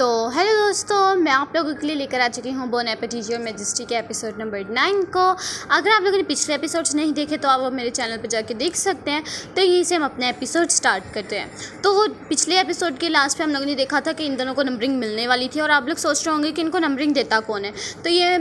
तो हेलो दोस्तों, मैं आप लोगों के लिए लेकर आ चुकी हूँ बोन एपेटिजी और मैजेस्टी के एपिसोड नंबर 9 को। अगर आप लोगों ने पिछले एपिसोड्स नहीं देखे तो आप मेरे चैनल पर जाके देख सकते हैं। तो यहीं से हम अपने एपिसोड स्टार्ट करते हैं। तो वो पिछले एपिसोड के लास्ट पे हम लोगों ने देखा था कि इन दोनों को नंबरिंग मिलने वाली थी और आप लोग सोच रहे होंगे कि इनको नंबरिंग देता कौन है। तो ये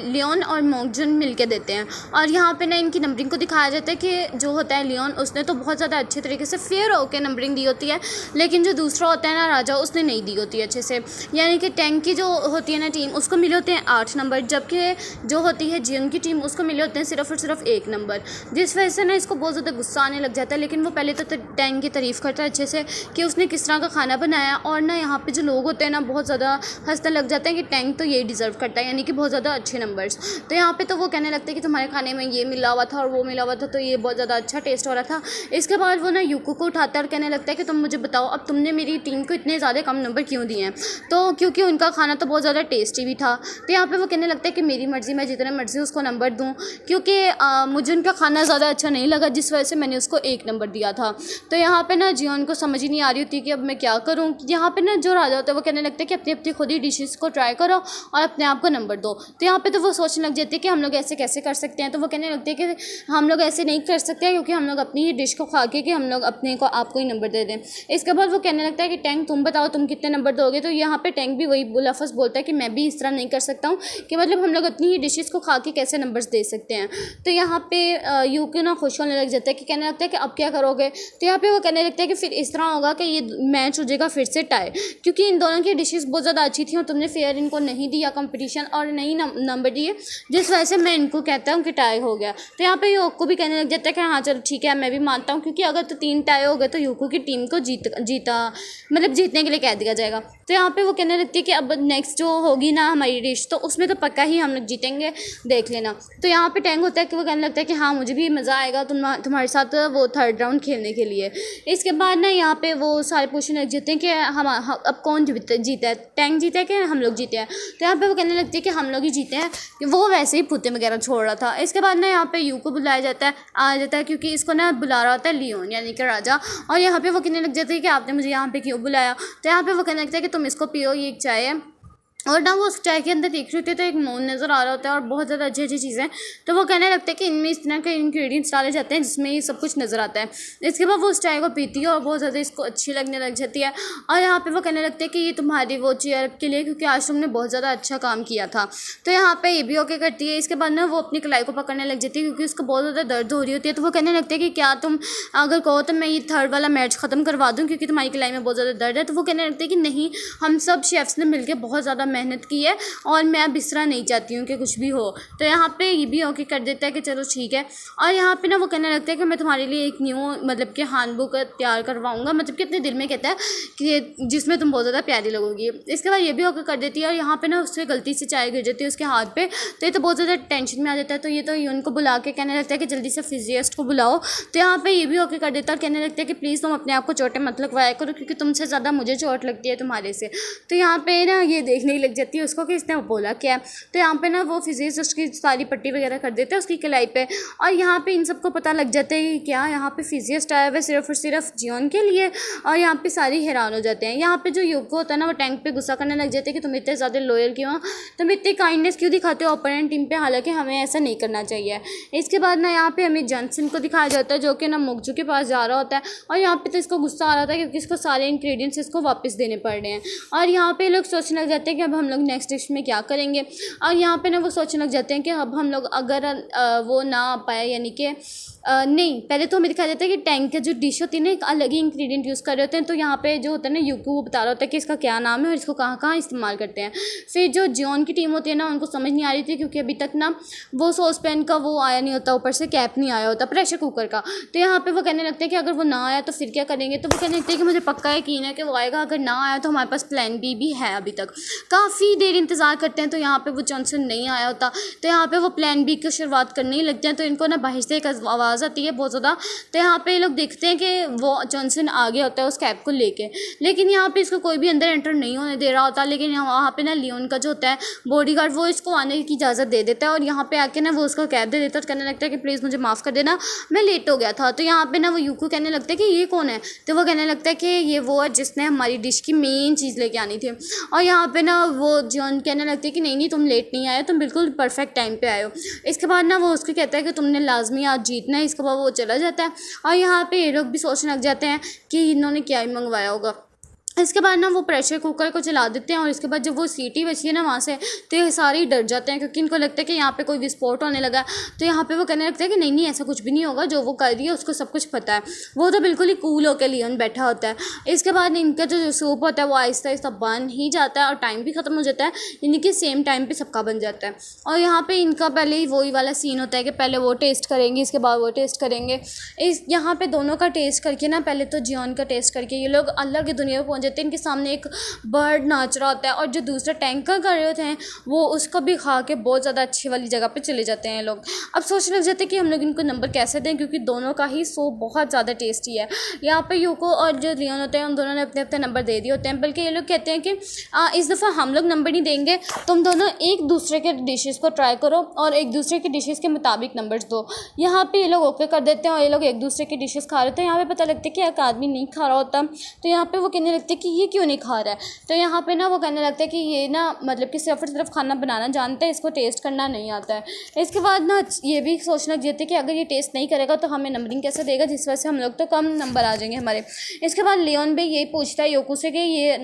लियोन और मोंगजुन मिल के देते हैं और यहाँ पर ना इनकी नंबरिंग को दिखाया जाता है कि जो होता है लियोन, उसने तो बहुत ज़्यादा अच्छे तरीके से फेयर होकर नंबरिंग दी होती है, लेकिन जो दूसरा होता है ना राजा, उसने नहीं दी होती है अच्छे से। यानी कि टैंक की जो होती है ना टीम, उसको मिले होते हैं 8 नंबर, जबकि जो होती है जियोन की टीम, उसको मिले होते हैं सिर्फ और सिर्फ 1 नंबर। जिस वजह से ना इसको बहुत ज़्यादा गुस्सा आने लग जाता है। लेकिन वो पहले तो टैंक की तारीफ़ करता है अच्छे से कि उसने किस तरह का खाना बनाया, और ना यहाँ पे जो लोग होते हैं ना बहुत ज़्यादा हंसने लग जाते हैं कि टैंक तो ये डिज़र्व करता है, यानी कि बहुत ज़्यादा अच्छे नंबर्स। तो यहाँ पे तो वो कहने लगते हैं कि तुम्हारे खाने में ये मिला हुआ था और वो मिला हुआ था, तो ये बहुत ज़्यादा अच्छा टेस्ट हो रहा था। इसके बाद वो ना यूको को उठाता है और कहने लगता है कि तुम मुझे बताओ, अब तुमने मेरी टीम को इतने ज़्यादा कम नंबर क्यों दिए हैं। तो क्योंकि उनका खाना तो बहुत ज़्यादा टेस्टी भी था। तो यहाँ पे वो कहने लगता है कि मेरी मर्ज़ी, मैं जितने मर्ज़ी उसको नंबर दूँ, क्योंकि मुझे उनका खाना ज़्यादा अच्छा नहीं लगा, जिस वजह से मैंने उसको 1 नंबर दिया था। तो यहाँ पे ना जियोन को समझ ही नहीं आ रही होती कि अब मैं क्या करूँ। यहाँ पे ना जो राजा होता है वो कहने लगता है कि अपनी अपनी खुद ही डिशेस को ट्राई करो और अपने आप को नंबर दो। तो यहाँ पे तो वो सोचने लग जाती है कि हम लोग ऐसे कैसे कर सकते हैं। तो वो कहने लगते हैं कि हम लोग ऐसे नहीं कर सकते क्योंकि हम लोग अपनी ही डिश को खा के कि हम लोग अपने को आपको ही नंबर दे दें। इसके बाद वो कहने लगता है कि टैंक तुम बताओ तुम कितने नंबर दोगे। तो यहाँ पे टैंक भी वही लफ्ज़ बोलता है कि मैं भी इस तरह नहीं कर सकता हूँ, कि मतलब हम लोग अपनी ही डिशेस को खा के कैसे नंबर्स दे सकते हैं। तो यहाँ पे यूकी ना खुश होने लग जाता है कि कहने लगता है कि अब क्या करोगे। तो यहाँ पे वो कहने लगता है कि फिर इस तरह होगा कि ये मैच हो जाएगा फिर से टाई, क्योंकि इन दोनों की डिशेस बहुत ज़्यादा अच्छी थी और तुमने फेयर इनको नहीं दिया कंपटीशन और नहीं नंबर दिए, जिस वजह से मैं इनको कहता हूँ कि टाई हो गया। तो यहाँ पे यूको भी कहने लग जाता है कि हाँ चलो ठीक है, मैं भी मानता हूँ, क्योंकि अगर तो 3 टाई हो गए तो यूको की टीम को जीतने के लिए कह दिया जाएगा। तो यहाँ पे वो कहने लगती है कि अब नेक्स्ट जो होगी ना हमारी डिश, तो उसमें तो पक्का ही हम लोग जीतेंगे, देख लेना। तो यहाँ पे टैंक होता है कि वो कहने लगता है कि हाँ मुझे भी मज़ा आएगा तुम्हारे साथ वो 3rd राउंड खेलने के लिए। इसके बाद ना यहाँ पे वो सारे पूछने लग जाते हैं कि हम अब कौन जीता है, टैंक जीता है कि हम लोग जीते हैं। तो यहाँ पे वो कहने लगती है कि हम लोग ही जीते हैं, कि वो वैसे ही फुते वगैरह छोड़ रहा था। इसके बाद ना यहाँ पे यू को बुलाया आ जाता है क्योंकि इसको ना बुला रहा होता है लियोन, यानी कि राजा। और यहाँ पे वो कहने लग जाते हैं कि आपने मुझे यहाँ पे क्यों बुलाया। तो यहाँ पे वो कहने लगता है कि तुम इसको पियो, ये एक चाय है। और ना वो उस चाय के अंदर देख रही होती है तो एक मौन नज़र आ रहा होता है और बहुत ज़्यादा अच्छी अच्छी चीज़ें। तो वो कहने लगता है कि इनमें इस तरह के इंग्रेडिएंट्स डाले जाते हैं जिसमें ये सब कुछ नज़र आता है। इसके बाद वो उस चाय को पीती है और बहुत ज़्यादा इसको अच्छी लगने लग जाती है। और यहाँ पे वो कहने लगते हैं कि ये तुम्हारी वो चेयर के लिए, क्योंकि आज तुमने बहुत ज़्यादा अच्छा काम किया था। तो यहाँ पर ये भी ओके करती है। इसके बाद ना वो अपनी कलाई को पकड़ने लग जाती है क्योंकि उसको बहुत ज़्यादा दर्द हो रही होती है। तो वो कहने लगते हैं कि क्या तुम अगर कहो तो मैं ये 3rd वाला मैच ख़त्म करवा दूँ क्योंकि तुम्हारी कलाई में बहुत ज़्यादा दर्द है। तो वो कहने लगते हैं कि नहीं, हम सब शेफ्स ने मिलकर बहुत ज़्यादा मेहनत की है और मैं अब इस तरह नहीं चाहती हूँ कि कुछ भी हो। तो यहाँ पे ये भी ओके कर देता है कि चलो ठीक है। और यहाँ पे ना वो कहने लगता है कि मैं तुम्हारे लिए एक न्यू मतलब कि हैंडबुक तैयार करवाऊँगा, मतलब कि अपने दिल में कहता है कि जिसमें तुम बहुत ज़्यादा प्यारी लगोगी। इसके बाद ये भी ओके कर देती है और यहाँ पे ना उससे गलती से चाय गिर जाती है उसके हाथ पे। तो ये तो बहुत ज़्यादा टेंशन में आ जाता है। तो ये तो उनको बुला के कहने लगता है कि जल्दी से फिजिस्ट को बुलाओ। तो यहाँ पे ये भी ओके कर देता है और कहने लगता है कि प्लीज़ तुम अपने आप को चोटें मत लगवाया करो, क्योंकि तुमसे ज़्यादा मुझे चोट लगती है तुम्हारे से। तो यहाँ पे ना ये देखने लग जाती है उसको कि इसने बोला क्या। तो यहाँ पे ना वो फिजिक्स उसकी सारी पट्टी वगैरह कर देते हैं उसकी कलाई पे। और यहाँ पे इन सबको पता लग जाता है कि क्या यहाँ पे फिजिस्ट आया हुआ सिर्फ और सिर्फ जियोन के लिए। और यहाँ पे सारी हैरान हो जाते हैं। यहाँ पे जो यूको होता है ना वो टैंक पे गुस्सा करने लग जाते हैं कि तुम इतने ज़्यादा लॉयल क्यों हो, तुम इतनी काइंडनेस क्यों दिखाते हो ओपोनेंट टीम पे, हालांकि हमें ऐसा नहीं करना चाहिए। इसके बाद ना यहाँ पे हमें जॉनसन को दिखाया जाता है जो कि ना मोगजू के पास जा रहा होता है। और यहाँ पे तो इसको गुस्सा आ रहा था क्योंकि इसको सारे इंग्रेडिएंट्स इसको वापस देने पड़ रहे हैं। और यहाँ पे लोग सोचने लग जाते हैं कि अब हम लोग नेक्स्ट डिश में क्या करेंगे। और यहाँ पे ना वो सोचने लग जाते हैं कि अब हम लोग अगर वो ना आ पाए, यानी कि नहीं, पहले तो हमें दिखाया जाता है कि टैंक की जो डिश होती है ना एक अलग ही इंग्रेडिएंट यूज़ कर रहे होते हैं। तो यहाँ पे जो होता है ना यूको वो बता रहा होता है कि इसका क्या नाम है और इसको कहाँ कहाँ इस्तेमाल करते हैं। फिर जो जियोन की टीम होती है ना उनको समझ नहीं आ रही थी क्योंकि अभी तक ना वो सॉस पैन का वो आया नहीं होता, ऊपर से कैप नहीं आया होता प्रेशर कुकर का। तो यहाँ पर वो कहने लगते हैं कि अगर वो ना आया तो फिर क्या करेंगे। तो वो कहने लगते हैं कि मुझे पक्का यकीन है कि वो आएगा, अगर ना आया तो हमारे पास प्लान बी भी है अभी तक। काफ़ी देर इंतज़ार करते हैं तो यहाँ पे वो जॉनसन नहीं आया होता। तो यहाँ पे वो प्लान बी की शुरुआत करने ही लगते हैं। तो इनको ना बाहर से एक आवाज़ आती है बहुत ज़्यादा। तो यहाँ पे ये लोग देखते हैं कि वो जॉनसन आ गया होता है उस कैब को लेके, लेकिन यहाँ पे इसको कोई भी अंदर एंटर नहीं होने दे रहा होता। लेकिन वहाँ पे ना लियोन का जो होता है बॉडीगार्ड, वो इसको आने की इजाज़त दे देता है और यहाँ पे आके ना वो उसको कैब दे देता है और कहने लगता है कि प्लीज़ मुझे माफ़ कर देना, मैं लेट हो गया था। तो यहाँ पे ना वो यूको कहने लगता है कि ये कौन है। तो वो कहने लगता है कि ये वो है जिसने हमारी डिश की मेन चीज़ लेके आनी थी। और यहाँ पे ना वो जॉन कहने लगते हैं कि नहीं नहीं, तुम लेट नहीं आए, तुम बिल्कुल परफेक्ट टाइम पे आए हो। इसके बाद ना वो उसको कहता है कि तुमने लाजमी आज जीतना है। इसके बाद वो चला जाता है और यहाँ पे ये लोग भी सोचने लग जाते हैं कि इन्होंने क्या ही मंगवाया होगा। इसके बाद ना वो प्रेशर कुकर को चला देते हैं और इसके बाद जब वो सीटी बची है ना वहाँ से, तो ये सारे ही डर जाते हैं क्योंकि इनको लगता है कि यहाँ पे कोई विस्फोट होने लगा। तो यहाँ पे वो कहने लगता है कि नहीं नहीं, ऐसा कुछ भी नहीं होगा, जो वो कर रही है उसको सब कुछ पता है। वो तो बिल्कुल ही कूल होकर लियोन बैठा होता है। इसके बाद इनका जो सूप होता है वो आहिस्ता आहिस्ता बन ही जाता है और टाइम भी ख़त्म हो जाता है, यानी कि सेम टाइम पर सबका बन जाता है। और यहाँ पर इनका पहले ही वही वाला सीन होता है कि पहले वो टेस्ट करेंगे, इसके बाद वो टेस्ट करेंगे। यहाँ पर दोनों का टेस्ट करके ना, पहले तो जियोन का टेस्ट करके ये लोग अल्लाह की दुनिया में पहुँच जाते हैं। इनके सामने एक बर्ड नाच रहा होता है और जो दूसरा टैंकर कर रहे होते हैं वो उसको भी खा के बहुत ज़्यादा अच्छी वाली जगह पे चले जाते हैं लोग। अब सोचने लग जाते हैं कि हम लोग इनको नंबर कैसे दें, क्योंकि दोनों का ही सूप बहुत ज़्यादा टेस्टी है। यहाँ पे यूको और जो लियोन होते हैं उन दोनों ने अपने अपने नंबर दे दिए होते हैं, बल्कि ये लोग कहते हैं कि इस दफ़ा हम लोग नंबर नहीं देंगे, तुम दोनों एक दूसरे के डिशेज़ को ट्राई करो और एक दूसरे के डिशेज़ के मुताबिक नंबर्स दो। यहाँ पे ये लोग ओके कर देते हैं और ये लोग एक दूसरे के डिशेज़ खा रहे होते हैं। यहाँ पे पता लगता है कि एक आदमी नहीं खा रहा होता, तो यहाँ पे वो कहने लगते हैं कि ये क्यों नहीं खा रहा है। तो यहाँ पे ना वो कहने लगता है कि ये ना मतलब कि सिर्फ खाना बनाना जानता है, इसको टेस्ट करना नहीं आता है। इसके बाद ना ये भी सोचना चाहिए कि अगर ये टेस्ट नहीं करेगा तो हमें नंबरिंग कैसे देगा, जिस वजह से हम लोग तो कम नंबर आ जाएंगे हमारे। इसके बाद लियोन भी यही पूछता है योको से कि ये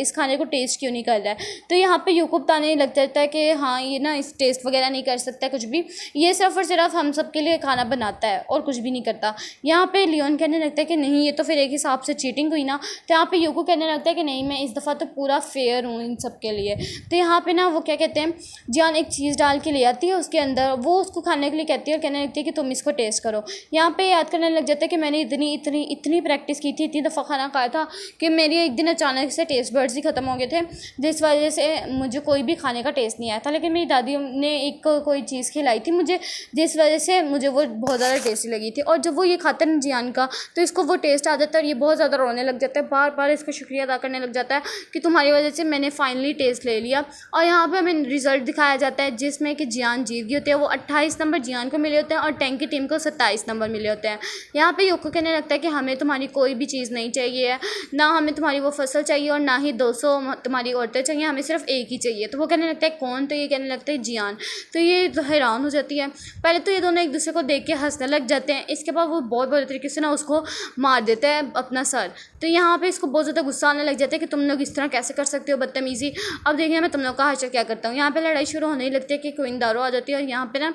इस खाने को टेस्ट क्यों नहीं कर रहा है। तो यहाँ पे योको बताने लग जाता है कि हाँ ये ना इस टेस्ट वगैरह नहीं कर सकता कुछ भी, ये सिर्फ और सिर्फ हम सब के लिए खाना बनाता है और कुछ भी नहीं करता। यहाँ पे लियोन कहने लगता है कि नहीं ये तो फिर एक हिसाब से चीटिंग हुई ना। तो यहाँ पे योको कहने लगता है कि नहीं मैं इस दफ़ा तो पूरा फेयर हूँ इन सब के लिए। तो यहाँ पे ना वो क्या कहते हैं, जान एक चीज़ डाल के ले आती है उसके अंदर, वो उसको खाने के लिए कहती है और कहने लगती है कि तुम इसको टेस्ट करो। यहाँ पे याद करने लग जाता है कि मैंने इतनी प्रैक्टिस की थी, इतनी दफ़ा खाना खाया था कि मेरी एक दिन अचानक से टेस्ट बर्ड्स ही ख़त्म हो गए थे, जिस वजह से मुझे कोई भी खाने का टेस्ट नहीं आया था। लेकिन मेरी दादी ने एक कोई चीज़ खिलाई थी मुझे, जिस वजह से मुझे वो बहुत ज़्यादा टेस्टी लगी थी। और जब वो ये खाता है जियान का, तो इसको वो टेस्ट आ जाता है और ये बहुत ज़्यादा रोने लग जाता है, बार बार इसको शुक्रिया अदा करने लग जाता है कि तुम्हारी वजह से मैंने फाइनली टेस्ट ले लिया। और यहाँ पे हमें रिजल्ट दिखाया जाता है जिसमें कि जियान जीत गए होते हैं। वो 28 नंबर जियान को मिले होते हैं और टैंक की टीम को 27 नंबर मिले होते हैं। यहाँ पे योको कहने लगता है कि हमें तुम्हारी कोई भी चीज़ नहीं चाहिए है, ना हमें तुम्हारी वो फसल चाहिए और ना ही 200 तुम्हारी औरतें चाहिए, हमें सिर्फ एक ही चाहिए। तो वो कहने लगता है कौन, तो ये कहने लगता है जियान। तो ये तो हैरान हो जाती है। पहले तो ये दोनों एक दूसरे को देख के हंसने लग जाते हैं, इसके बाद वो बहुत बुरे तरीके से ना उसको मार देता है अपना सर। तो यहाँ पे इसको बहुत ज़्यादा गुस्सा आने लग जाता है कि तुम लोग इस तरह कैसे कर सकते हो, बदतमीज़ी। अब देखिए मैं तुम लोग का हाशर क्या करता हूँ। यहाँ पे लड़ाई शुरू होने लगती है कि क्वीन दारो आ जाती है और यहाँ पे ना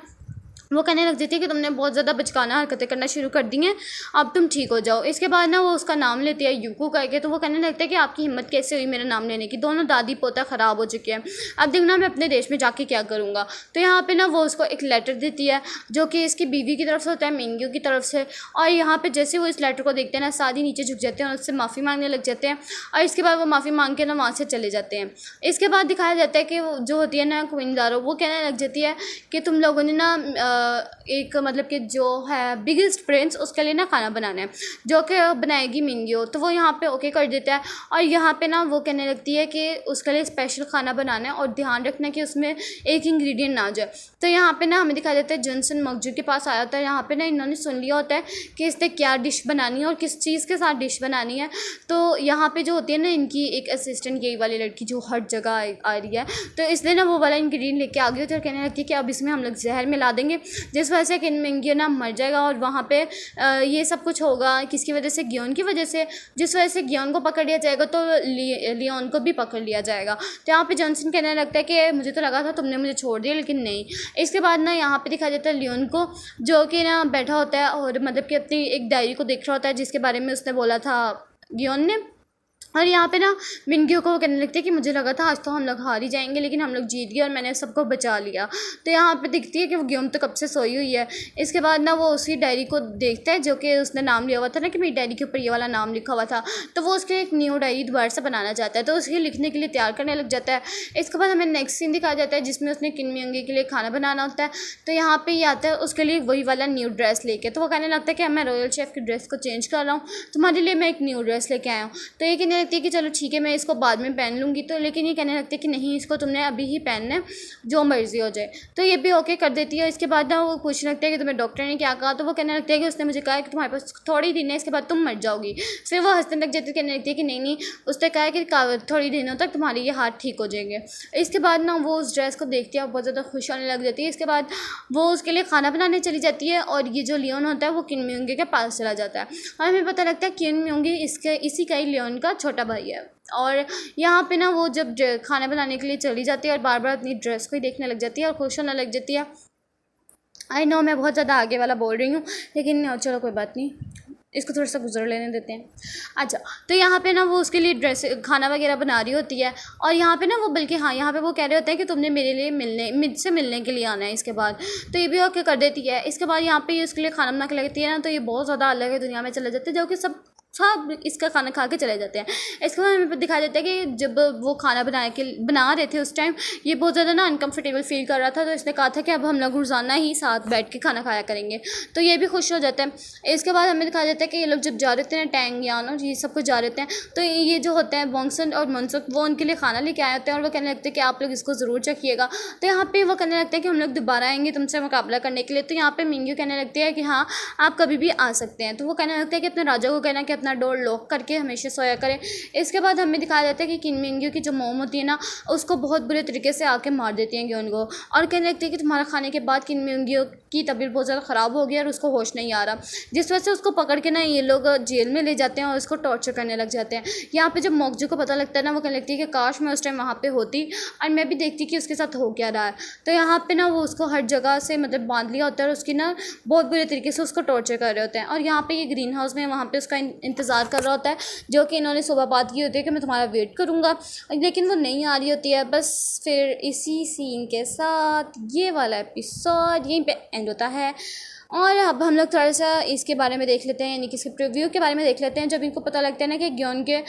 वो कहने लग जाती है कि तुमने बहुत ज़्यादा बचकाना हरकतें करना शुरू कर दी हैं, अब तुम ठीक हो जाओ। इसके बाद ना वो उसका नाम लेती है यूको करके। तो वो कहने लगता है कि आपकी हिम्मत कैसे हुई मेरा नाम लेने की, दोनों दादी पोता ख़राब हो चुके हैं, अब देखना मैं अपने देश में जाके क्या करूँगा। तो यहाँ पे ना वो उसको एक लेटर देती है जो कि इसकी बीवी की तरफ से होता है, मिंगियो की तरफ से। और यहाँ पर जैसे वो इस लेटर को देखते हैं ना, सादी नीचे झुक जाते हैं और उससे माफ़ी मांगने लग जाते हैं। और इसके बाद वो माफ़ी मांग के ना वहाँ से चले जाते हैं। इसके बाद दिखाया जाता है कि जो होती है ना क्वीन दारो, वो कहने लग जाती है कि तुम लोगों ने ना एक मतलब कि जो है बिगेस्ट प्रिंस, उसके लिए ना खाना बनाना है जो कि बनाएगी मिंगियो। तो वो यहाँ पे ओके कर देता है और यहाँ पे ना वो कहने लगती है कि उसके लिए स्पेशल खाना बनाना है और ध्यान रखना कि उसमें एक इंग्रेडिएंट ना जाए। तो यहाँ पे ना हमें दिखाया जाता है जॉनसन मकजू के पास आया होता है। यहाँ पे ना इन्होंने सुन लिया होता है कि इसने क्या डिश बनानी है और किस चीज़ के साथ डिश बनानी है। तो यहाँ पर जो होती है ना इनकी एक असिस्टेंट, यही वाली लड़की जो हर जगह आ रही है, तो इसलिए ना वो वाला इंग्रेडिएंट लेके आ गई होती है और कहने लगती है कि अब इसमें हम लोग जहर मिला देंगे, जिस वजह से कि मिंगियो ना मर जाएगा। और वहाँ पे ये सब कुछ होगा किसकी वजह से, गियोन की वजह से, जिस वजह से गियोन को पकड़ लिया जाएगा तो लियोन को भी पकड़ लिया जाएगा। तो यहाँ पे जॉनसन कहने लगता है कि मुझे तो लगा था तुमने मुझे छोड़ दिया, लेकिन नहीं। इसके बाद ना यहाँ पे दिखाया जाता है लियोन को जो कि ना बैठा होता है और मतलब कि अपनी एक डायरी को देख रहा होता है जिसके बारे में उसने बोला था गियोन ने। और यहाँ पे ना मिनग्यो को वो कहने लगती है कि मुझे लगा था आज तो हम लोग हार ही जाएंगे, लेकिन हम लोग जीत गए और मैंने सबको बचा लिया। तो यहाँ पे दिखती है कि वो ग्योम तो कब से सोई हुई है। इसके बाद ना वो उसकी डायरी को देखता है जो कि उसने नाम लिया हुआ था ना कि मेरी डायरी के ऊपर ये वाला नाम लिखा हुआ था। तो वो उसके एक न्यू डायरी दोबारा से बनाना चाहता है, तो उसके लिखने के लिए तैयार करने लग जाता है। इसके बाद हमें नेक्स्ट सीन दिखाया जाता है जिसमें उसने किन मियोंगी के लिए खाना बनाना होता है। तो यहाँ पे ये आता है उसके लिए वही वाला न्यू ड्रेस लेके। तो वो कहने लगता है कि मैं रॉयल शेफ़ की ड्रेस को चेंज कर रहा हूँ, तुम्हारे लिए मैं एक न्यू ड्रेस लेके आया हूँ। तो ये कहने लगती है कि चलो ठीक है मैं इसको बाद में पहन लूँगी। तो लेकिन ये कहने लगती है कि नहीं, इसको तुमने अभी ही पहनना है, जो मर्जी हो जाए। तो ये भी ओके कर देती है। इसके बाद ना वो पूछने लगता है कि तुम्हें डॉक्टर ने क्या कहा। तो वो कहने लगता है कि उसने मुझे कहा कि तुम्हारे पास थोड़ी दिन है, इसके बाद तुम मर जाओगी। फिर वो हंसने लग जाती है, कहने लगती है कि नहीं उसने कहा है कि थोड़ी दिनों तक तुम्हारे ये हाथ ठीक हो जाएंगे। इसके बाद ना वो उस ड्रेस को देखती है और बहुत ज़्यादा खुश होने लग जाती है। इसके बाद वो उसके लिए खाना बनाने चली जाती है और ये जो लियोन होता है वो किन मियोंगी के पास चला जाता है और हमें पता लगता है किन मियोंगी इसी का ही लियोन का छोटा भाई है। और यहाँ पे ना वो जब खाना बनाने के लिए चली जाती है और बार बार अपनी ड्रेस को ही देखने लग जाती है और खुश होने लग जाती है। आई नो मैं बहुत ज़्यादा आगे वाला बोल रही हूँ, लेकिन चलो कोई बात नहीं, इसको थोड़ा सा गुजर लेने देते हैं। अच्छा, तो यहाँ पे ना वो उसके लिए ड्रेस खाना वगैरह बना रही होती है और यहाँ पे ना वो बल्कि हाँ यहाँ पे वो कह रहे होते हैं कि तुमने मेरे लिए मुझसे मिलने के लिए आना है। इसके बाद तो ये भी ओके कर देती है। इसके बाद यहाँ पे ये उसके लिए खाना बना के लगती है ना, तो ये बहुत ज़्यादा अलग है दुनिया में चले जाते हैं, जो कि सब इसका खाना खा के चले जाते हैं। इसके बाद हमें दिखाया जाता है कि जब वो खाना बना रहे थे उस टाइम ये बहुत ज़्यादा ना अनकम्फर्टेबल फील कर रहा था, तो इसने कहा था कि अब हम लोग रोज़ाना ही साथ बैठ के खाना खाया करेंगे। तो ये भी खुश हो जाता है। इसके बाद हमें दिखाया जाता है कि ये लोग जब जा रहे थे ना टैंग यानो ये सब कुछ जा रहे थे, तो ये जो होते हैं बोंगसन और मनसुक वो उनके लिए खाना लेके आए होते हैं और वो कहने लगते हैं कि आप लोग इसको ज़रूर चखिएगा। तो यहाँ पे वो कहने लगता है कि हम लोग दोबारा आएंगे तुमसे मुकाबला करने के लिए। तो यहाँ पे मिंग्यू कहने लगती है कि हाँ आप कभी भी आ सकते हैं। तो वो कहने लगता है कि अपने राजा को कहना कि अपना डोर लॉक करके हमेशा सोया करें। इसके बाद हमें दिखाया जाता है कि किन मियोंगी की जो मोम होती है ना उसको बहुत बुरे तरीके से आके मार देती हैं ग्योन को और कहने लगती है कि तुम्हारा खाने के बाद किन मियोंगी की तबीयत बहुत ज़्यादा ख़राब हो गई और उसको होश नहीं आ रहा, जिस वजह से उसको पकड़ के ना ये लोग जेल में ले जाते हैं और उसको टॉर्चर करने लग जाते हैं। यहाँ पे जब मोकजू को पता लगता है ना वो कहने लगती है कि काश मैं उस टाइम वहाँ पे होती और मैं भी देखती कि उसके साथ हो क्या रहा है। तो यहाँ पे ना वो उसको हर जगह से मतलब बांध लिया होता है और उसकी ना बहुत बुरे तरीके से उसको टॉर्चर कर रहे होते हैं। और यहाँ पे ये ग्रीन हाउस में वहाँ पे उसका इंतज़ार कर रहा होता है, जो कि इन्होंने सुबह बात की होती है कि मैं तुम्हारा वेट करूँगा, लेकिन वो नहीं आ रही होती है। बस फिर इसी सीन के साथ ये वाला एपिसोड यहीं पे एंड होता है। और अब हम लोग थोड़ा सा इसके बारे में देख लेते हैं, यानी कि इसके प्रीव्यू के बारे में देख लेते हैं। जब इनको पता लगता है ना कि ग्योन के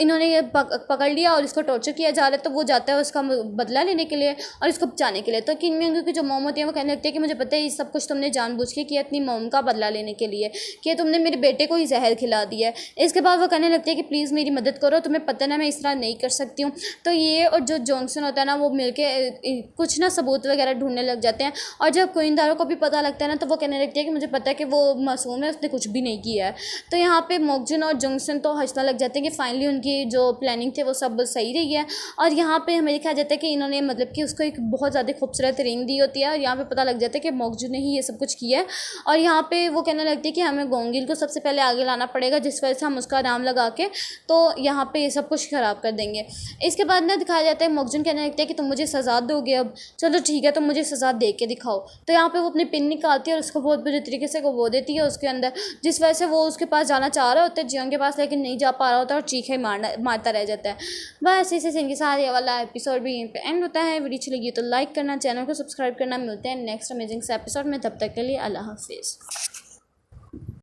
इन्होंने ये पकड़ लिया और इसको टॉर्चर किया जा रहा है, तो वो जाता है उसका बदला लेने के लिए और इसको बचाने के लिए। तो किन मियोंगी की जो मोम होती है वो कहने लगती है कि मुझे पता है ये सब कुछ तुमने जानबूझ के किया अपनी मोम का बदला लेने के लिए, कि तुमने मेरे बेटे को ही जहर खिला दिया है। इसके बाद वो कहने लगती है कि प्लीज़ मेरी मदद करो, तुम्हें पता ना मैं इस तरह नहीं कर सकती हूँ। तो ये और जो जॉनसन होता है ना वो मिलके कुछ ना सबूत वगैरह ढूंढने लग जाते हैं और जब कोइंदारों को भी पता लगता है ना तो वो कहने लगती है कि मुझे पता है कि वो मासूम है, उसने कुछ भी नहीं किया है। तो यहाँ पे मोकजुन और जंगसन तो हंसने लग जाते हैं कि फाइनली उनकी जो प्लानिंग थी वो सब सही रही है। और यहाँ पे हमें दिखाया जाता है कि इन्होंने मतलब कि उसको एक बहुत ज़्यादा खूबसूरत रिंग दी होती है और यहाँ पे पता लग जाता है कि मोकजुन ने ही ये सब कुछ किया है। और यहाँ पे वो कहने लगती है कि हमें गोंगिल को सबसे पहले आगे लाना पड़ेगा, जिस वजह से हम उसका नाम लगा के तो यहाँ पे ये सब कुछ ख़राब कर देंगे। इसके बाद ना दिखाया जाता है मोकजुन कहने लगता है कि तुम मुझे सज़ा दोगे, अब चलो ठीक है तुम मुझे सज़ा दे के दिखाओ। तो यहाँ पे वो अपनी पिन निकालती है और उसको बहुत बुरी तरीके से वो देती है उसके अंदर, जिस वजह से वो उसके पास जाना चाह रहा होता है जियोंग के पास, लेकिन नहीं जा पा रहा होता और चीखे मारता रह जाता है। बस इसी सीन के साथ ये वाला एपिसोड भी यहीं पे एंड होता है। वीडियो अच्छी लगी तो लाइक करना, चैनल को सब्सक्राइब करना। मिलते हैं नेक्स्ट अमेजिंग से एपिसोड में, तब तक के लिए अल्लाह हाफिज़।